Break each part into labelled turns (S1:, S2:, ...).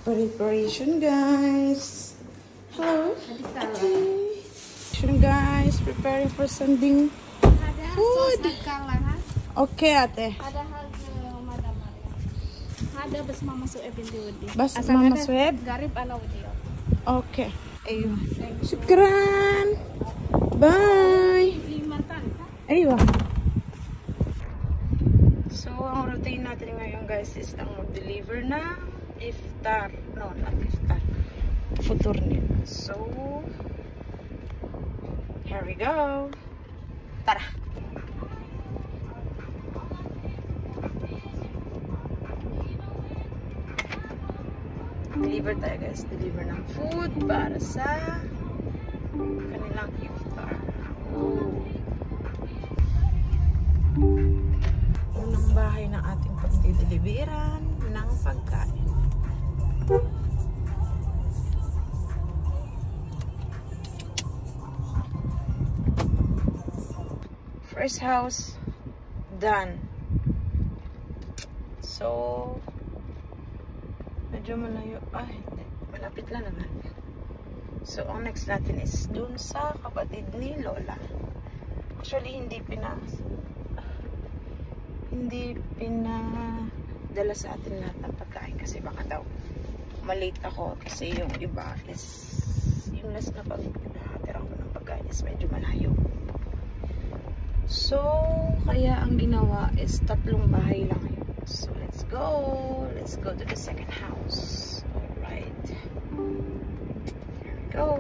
S1: Preparation, guys. Hello. Okay. Guys, preparing for sending food. Okay, ate.
S2: Ada bas mama sueb hindi.
S1: Bas mama sueb?
S2: Garib alaw diyo.
S1: Okay. Ayun. Shukran. Bye. Ayun. So, ang routine natin ngayon, guys, is ang mag-deliver na iftar. No, not iftar. Futur nila. So, here we go. Tara. Deliver tayo, guys. Deliver ng food para sa kanilang iftar. Unang bahay ng ating pagdideliveran ng pagkain. First house done. So, medyo malayo. Ay, hindi. Malapit lang naman. So, ang next natin is dun sa kapatid ni Lola. Actually, hindi pinadala sa atin lahat ng pagkain kasi baka daw malate ako kasi yung iba is yung last na paghahatirang ko ng pagkain is medyo malayo. So, kaya ang ginawa is 3 bahay lang ngayon. So, let's go to the second house. Alright. Here we go.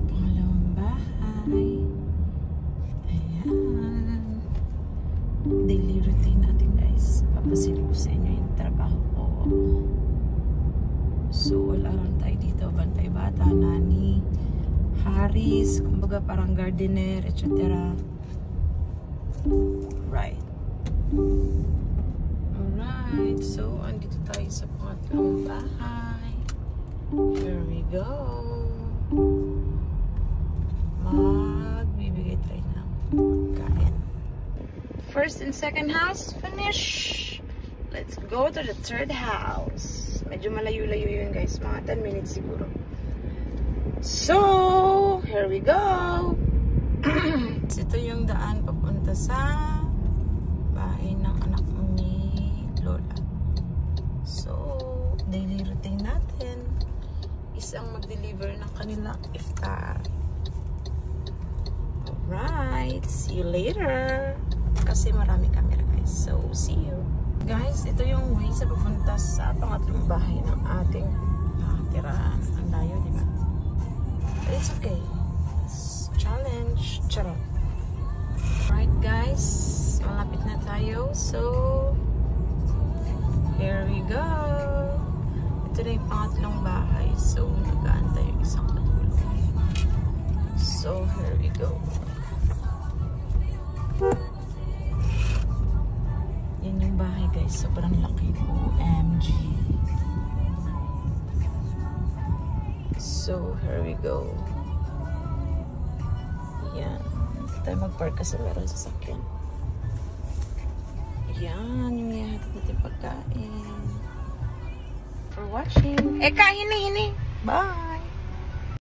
S1: Pangalawang bahay. Ayan. Daily routine natin, guys. Papasilip ko sa inyo yung trabaho ko. So, all around tayo dito. Bantay bata, nani, Haris, kumbaga parang gardener, etc. Right. Alright, so andito tayo sa pangatlong bahay. Here we go. Magbibigay tayo ng pagkain. First and second house, finish. Let's go to the third house. Medyo malayo-layo yun, guys. Mga 10 minutes siguro. So, here we go. Ito yung daan papunta sa bahay ng anak ni Lola. So, daily routine natin is ang mag-deliver ng kanilang iftar. Alright, see you later. Kasi marami camera, guys. So, see you. Guys, ito yung way sa papunta sa pangatlong bahay ng ating tirahan. Ang layo, di ba? But it's okay. It's challenge. Charot. Alright, guys. Malapit na tayo. So, here we go. Ito na yung pangatlong bahay. So, nag-aantay yung isang katulog. So, here we go. Yan yung bahay, guys. Sobrang laki. OMG. So, here we go. Yan. Tayo mag-park kasi meron sasakyan. Yan, yung ihahatid natin pagkain. For watching. Eka, hini. Bye!